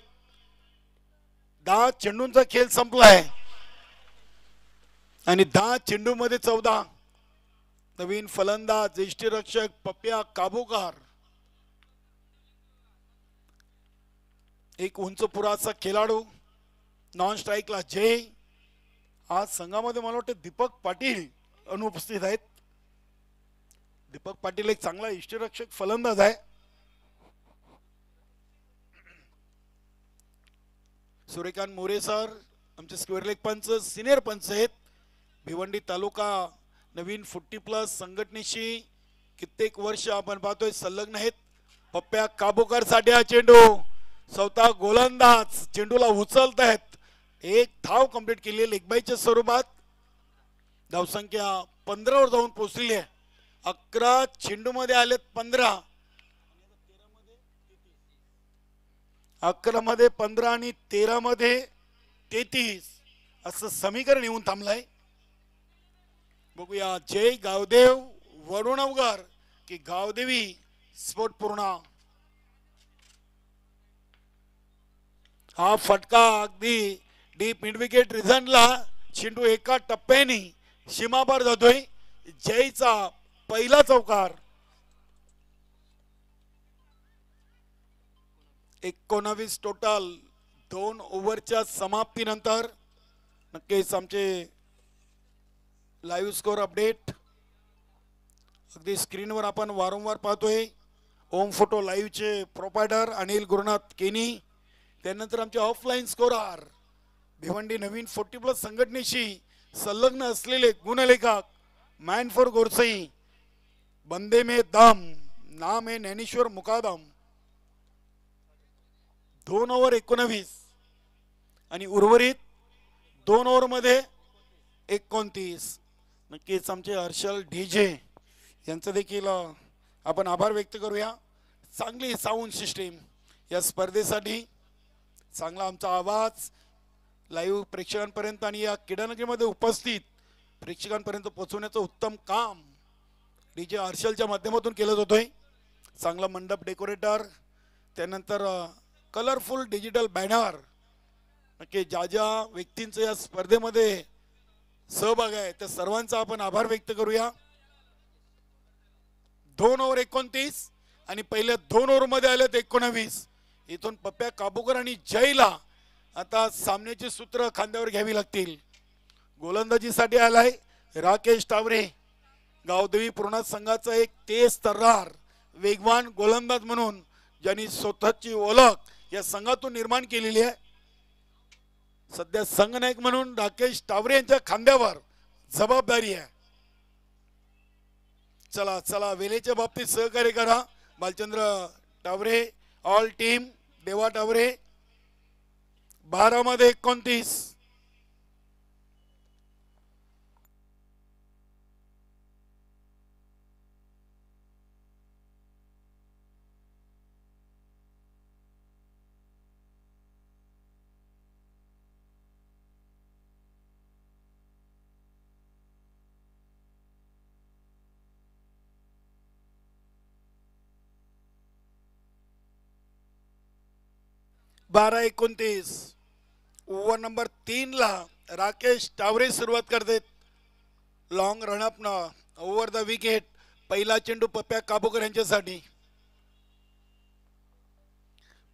10 चेंडूंचा खेळ संपलाय आणि 10 चेंडूमध्ये 14. नवीन फलंदाज यष्टीरक्षक पप्प्या काबूकार. एक उंच पुराचा खेळाडू, नॉन स्ट्राईकला जय. आज संघामध्ये मला वाटतं दीपक पाटील अनुपस्थित आहेत. दीपक पाटील एक चांगला यष्टीरक्षक फलंदाज आहे. सूर्यकांत मोरे सर आमचे स्क्वेअर लेग पंच, सिनियर पंच आहेत. भिवंडी तालुका नवीन 40+ संघटनेशी कित्येक वर्ष आपण पाहतोय संलग्न आहेत. पप्प्या काबूकर साठी हा चेंडू. स्वतः गोलंदाज चेंडूला उचलत आहेत. 1 धाव कंप्लीट केली लेगबाईच्या स्वरूपात. धावसंख्या 15 वर जाऊन पोहोचलेली आहे. 11 चेंडूमध्ये आलेत 15. 11 मध्ये 15 आणि 13 मध्ये 33 असं समीकरण येऊन थांबलंय. बघूया जय गावदेव वरुणवगर की गावदेवी स्फोट पूर्ण. हा फटका अगदी डीप मिड विकेट रिझनला. चेंडू एका टप्प्याने सीमापार जातोय. जयचा पहिला चौकार. 19 टोटल 2 ओव्हरच्या समाप्तीनंतर. नक्कीच आमचे लाईव्ह स्कोर अपडेट अगदी स्क्रीनवर आपण वारंवार पाहतोय. ओम फोटो लाईव्हचे प्रोपायडर अनिल गुरुनाथ केनी. त्यानंतर आमचे ऑफलाईन स्कोरर भिवंडी नवीन 40+ संघटनेशी संलग्न असलेले गुणलेखक मॅन फॉर गोरसई. बंदे में दम, नाम है ज्ञानेश्वर मुकादम. 2 ओव्हर 19 आणि उर्वरित 2 ओव्हरमध्ये 29. नक्कीच आमचे हर्षल डीजे यांचं देखील आपण आभार व्यक्त करूया. चांगली साऊंड सिस्टीम या स्पर्धेसाठी, चांगला आमचा आवाज लाईव्ह प्रेक्षकांपर्यंत आणि या क्रीडानगरीमध्ये उपस्थित प्रेक्षकांपर्यंत पोहोचवण्याचं उत्तम काम डीजे हर्षलच्या माध्यमातून केलं जातोय. चांगला मंडप डेकोरेटर, त्यानंतर कलरफुल डिजिटल बॅनर नक्की ज्या ज्या व्यक्तींचं या स्पर्धेमध्ये सहभाग आहे त्या सर्वांचा आपण आभार व्यक्त करूया. 2 ओव्हर 29 आणि पहिल्या 2 ओव्हर मध्ये आलेत 19. इथून पप्प्या काबूकर आणि जयला आता सामन्याची सूत्र खांद्यावर घ्यावी लागतील. गोलंदाजीसाठी आलाय राकेश टावरे, गावदेवी पूर्णा संघाचा एक तेज तर्रार वेगवान गोलंदाज म्हणून ज्यांनी स्वतःची ओळख या संघातून निर्माण केलेली आहे. सध्या संघनायक म्हणून राकेश टावरे यांच्या खांद्यावर जबाबदारी आहे. चला चला वेळेच्या बाबतीत सहकार्य करा. बालचंद्र टावरे, ऑल टीम, देवा टावरे. 12 मध्ये 29. बारा 29. ओव्हर नंबर 3 ला राकेश टावरे सुरुवात करतात. लॉंग रनअप न ओव्हर द विकेट. पहिला चेंडू पप्प्या काबूकर यांच्यासाठी.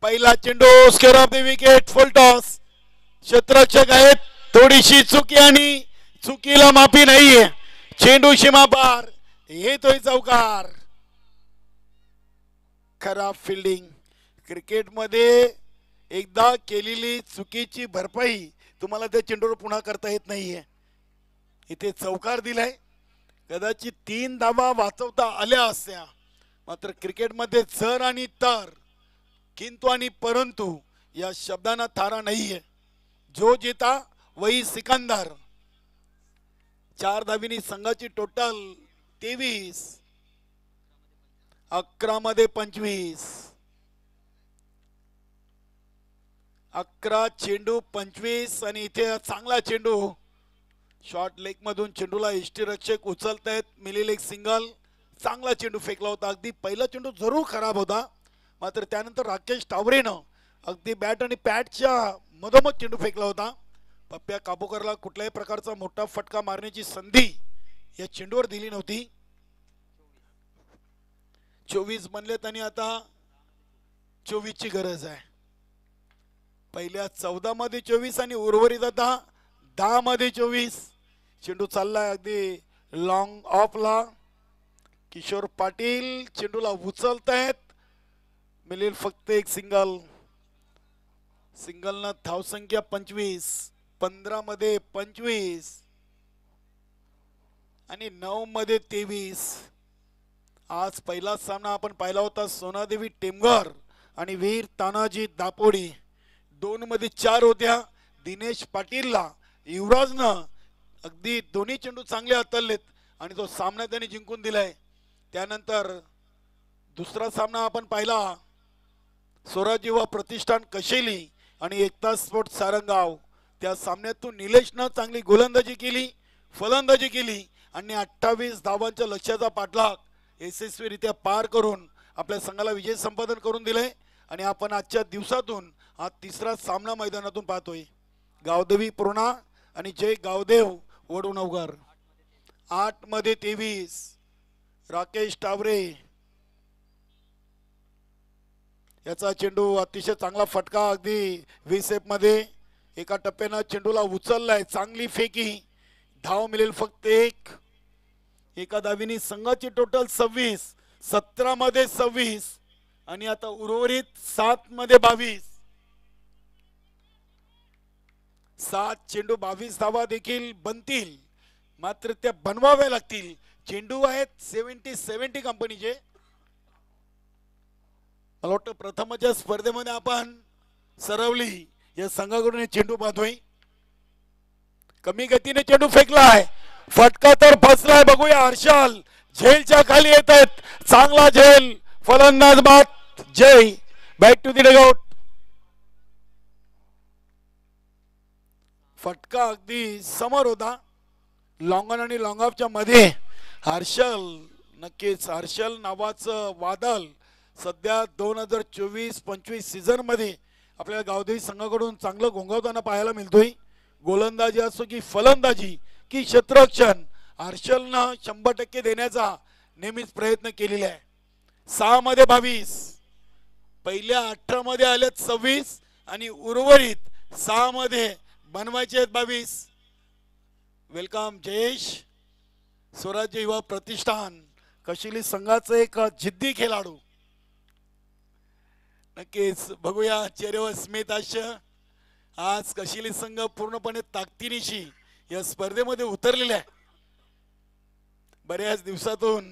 पहिला चेंडू square off the wicket. Full toss. क्षेत्ररक्षक आहेत. थोडीशी चुकी आणि चुकीला माफी नाहीये. चेंडू सीमा पार. येतोय चौकार. खराब फिल्डिंग. क्रिकेटमध्ये एकदा केलेली चुकीची भरपाई तुम्हाला त्या चेंडूवर पुन्हा करता येत नाहीये. इथे चौकार दिलाय. कदाचित 3 धावा वाचवता आल्या असत्या, मात्र क्रिकेटमध्ये जर आणि तर, किंतु आणि परंतु या शब्दांना थारा नाहीये. जो जीता वही सिकंदर. 4 धावींनी संघाची टोटल 23. 11 मध्ये 25. 11 चेंडू 25 आणि इथे चांगला चेंडू शॉर्ट लेग मधून चेंडूला यष्टीरक्षक उचलतायत. मिलेल एक सिंगल. चांगला चेंडू फेकला होता. अगदी पहिला चेंडू जरूर खराब होता, मात्र त्यानंतर राकेश टावरेनं अगदी बॅट आणि पॅडच्या मधोमध चेंडू फेकला होता. पप्प्या काबूकरला कुठल्याही प्रकारचा मोठा फटका मारण्याची संधी या चेंडूवर दिली नव्हती. 24 बनलेत आणि आता 24 ची गरज आहे. पहिल्या 14 मध्ये 24 आणि उर्वरित आता 10 मध्ये 24. चेंडू चाललाय अगदी लॉंग ऑफला. किशोर पाटील चेंडूला उचलतायत. मिळेल फक्त एक सिंगल. सिंगलनं धावसंख्या 25. 15 मध्ये 25 आणि 9 मध्ये 23. आज पहिला सामना आपण पाहिला होता सोनादेवी टेमघर आणि वीर तानाजी दापोडी. 2 मध्ये 4 होत्या. दिनेश पाटीलला युवराजनं अगदी दोन्ही चेंडू चांगले हाताळलेत आणि तो सामना त्यांनी जिंकून दिलाय. त्यानंतर दुसरा सामना आपण पाहिला स्वराज युवा प्रतिष्ठान कशेली आणि एकता स्पोर्ट सारंगाव. त्या सामन्यातून निलेशनं चांगली गोलंदाजी केली, फलंदाजी केली आणि 28 धावांच्या लक्ष्याचा पाठलाग यशस्वीरित्या पार करून आपल्या संघाला विजय संपादन करून दिले. आणि आपण आजच्या दिवसातून हा तिसरा सामना मैदानातून पाहतोय. गावदेवी पूर्णा आणि जय गावदेव वडुनवगर. 8 मध्ये 23. राकेश टावरे याचा चेंडू अतिशय चांगला फटका. अगदी 20 मध्ये एका टप्प्यानं चेंडूला उचललाय. चांगली फेकी. धाव मिळेल फक्त एक. एका धावीनी संघाची टोटल 26. 17 मध्ये 26 आणि आता उर्वरित 7 मध्ये 22. 7 चेंडू 22 धावा देखील बनतील, मात्र त्या बनवाव्या लागतील. चेंडू आहेत 70 कंपनीचे. मला वाटतं प्रथमच्या स्पर्धेमध्ये आपण सरवली या संघाकडून चेंडू पाहतोय. कमी गतीने चेंडू फेकलाय. फटका तर फसलाय. बघूया हर्षल झेलच्या खाली येत आहेत. चांगला झेल. फलंदाज बाद. जय बॅक टू द डगआउट. फटका अगदी समोर होता. लॉंग ऑन आणि लॉंग ऑफच्या मध्ये हर्षल. नक्कीच हर्षल नावाचं वादळ सध्या 2024-25 सीझन मध्ये आपल्याला गावदेवी संघाकडून चांगलं घोंगावताना पाहायला मिळतोय. गोलंदाजी असो की फलंदाजी की क्षेत्ररक्षण हर्षलनं 100% देण्याचा नेहमीच प्रयत्न केलेला आहे. 6 मध्ये 22, पहिल्या 18 मध्ये आलेत 26 आणि उर्वरित 6 मध्ये बनवायचे आहेत 22. वेलकम जयेश. स्वराज्य युवा प्रतिष्ठान कशिली संघाचं एक जिद्दी खेळाडू. नक्कीच बघूया चेहऱ्यावर स्मित हास्य. आज कशिली संघ पूर्णपणे ताकदीनिशी या स्पर्धेमध्ये उतरलेला आहे. बऱ्याच दिवसातून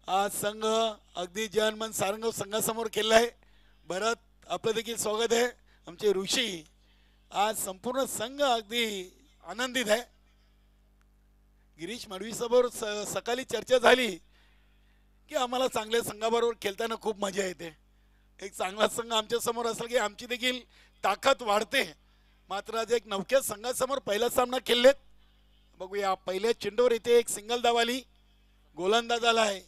आज संघ अगदी जनमन सारंगाव संघासमोर केला आहे. भरत आपलं देखील स्वागत आहे. आमचे ऋषी आज संपूर्ण संघ अगदी आनंदित आहे. गिरीश मडवीसोबत सकाळी चर्चा झाली की आम्हाला चांगल्या संघाबरोबर खेळताना खूप मजा येते. एक चांगला संघ आमच्या समोर असेल की आमची देखील ताकद वाढते. मात्र आज एक नवख्या संघासमोर पहिला सामना खेळलेत. बघूया पहिल्या चेंडूवर इथे एक सिंगल धाव आली. गोलंदाज आलाय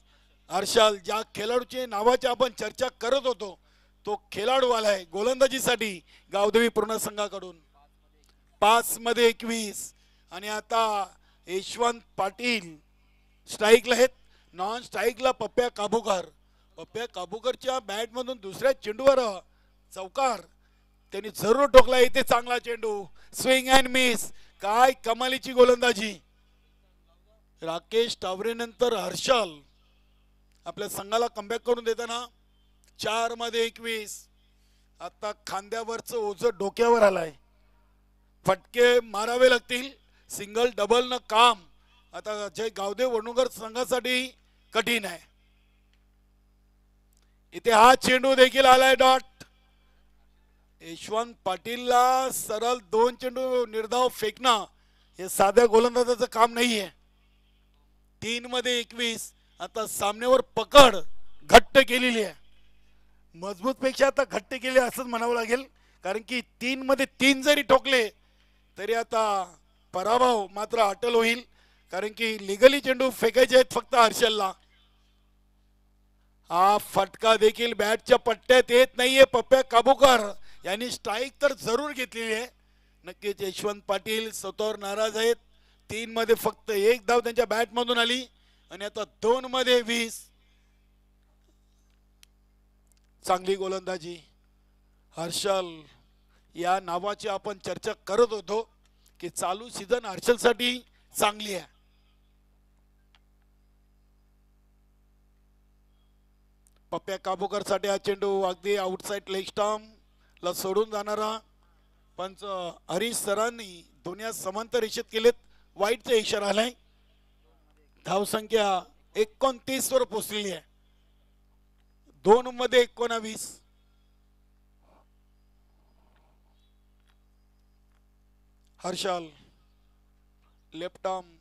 हर्षल. ज्या खेळाडूची नावाची आपण चर्चा करत होतो तो खेळाडू आलाय गोलंदाजीसाठी गावदेवी पूर्ण संघाकडून. 5 मध्ये 21 आणि आता यशवंत पाटील स्ट्राईकला आहेत. नॉन स्ट्राईकला पप्प्या काबूकर. पप्प्या काबूकरच्या बॅटमधून दुसऱ्या चेंडूवर चौकार त्यांनी जरूर ठोकला. इथे चांगला चेंडू स्विंग अँड मिस. काय कमालीची गोलंदाजी. राकेश टावरेनंतर हर्षल आपल्या संघाला कमबॅक करून देताना 4 मध्ये 21. आता खांद्यावरचं ओझं डोक्यावर आलाय. फटके मारावे लागतील. सिंगल डबल न काम आता जय गावदेव वडणूकर संघासाठी कठीण आहे. इथे हा चेंडू देखील आलाय डॉट. यशवंत पाटीलला सरळ 2 चेंडू निर्धाव फेकणं हे साध्या गोलंदाजाचं काम नाहीये. 3 मध्ये 21. आता सामन्यावर पकड घट्ट केलेली आहे. मजबूत पेक्षा आता घट्ट केले असंच म्हणावं लागेल. कारण की 3 मध्ये 3 जरी ठोकले तरी आता पराभव मात्र अटल होईल. कारण की लिगली चेंडू फेकायचे आहेत फक्त हर्षलला. हा फटका देखील बॅटच्या पट्ट्यात येत नाहीये. पप्प्या काबूकर यांनी स्ट्राईक तर जरूर घेतलेली आहे. नक्कीच यशवंत पाटील स्वतःवर नाराज आहेत. 3 मध्ये फक्त 1 धाव त्यांच्या बॅटमधून आली आणि आता 2 मध्ये 20. चांगली गोलंदाजी. हर्षल या नावाची आपण चर्चा करत होतो की चालू सीझन हर्षलसाठी चांगली आहे. पप्प्या काबूकर साठी हा चेंडू अगदी आउटसाइड लेग स्टंप ला सोडून जाणारा. पंच हरीश सरांनी दोन्ही समांतर रेषेत केलेत. वाईटचा इशारा आलाय. धावसंख्या 29 वर पोहोचलेली आहे. 2 मध्ये 19. हर्षल लेफ्ट आर्म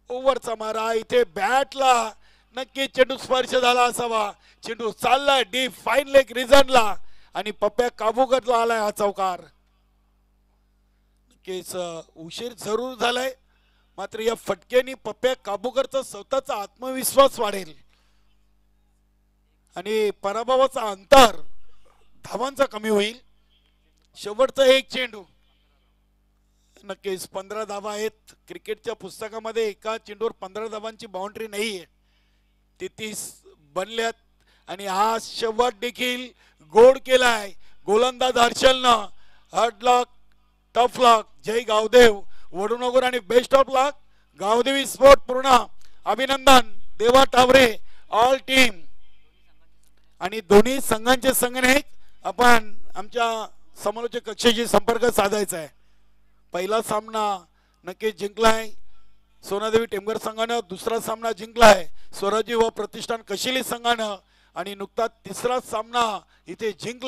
ओव्हरचा मारा. इथे बॅटला नक्की चेंडू स्पर्श झाला असावा. चेंडू चाललाय डीप फाईन लेग रिझनला आणि पप्प्या काबूकरला आलाय हा चौकार. नक्कीच उशीर जरूर झालाय. मात्र या फटक्याने पप्प्या काबूकरचा स्वतःचा आत्मविश्वास वाढेल आणि पराभवाचा अंतर धावांचा कमी होईल. शेवटचा एक चेंडू. नक्कीच 15 धावा आहेत. क्रिकेटच्या पुस्तकामध्ये एका चेंडूवर 15 धावांची बाउंड्री नाहीये. 33 बनल्यात आणि हा शेवट देखील गोड केलाय गोलंदाज हर्षलनं. Hard luck tough luck. जय गावदेव वडूनगर आणि best of luck Gavdevi sport पूर्ण. अभिनंदन देवा टावरे ऑल टीम आणि दोन्ही संघांचे संघटक. आपण आमच्या समालोचक कक्षेशी संपर्क साधायचा आहे. पहिला सामना नक्कीच जिंकलाय सोनादेवी टेमघर संघानं. दुसरा सामना जिंकलाय स्वराज्य व प्रतिष्ठान कशिली संघानं आणि नुकताच तिसरा सामना इथे जिंकला.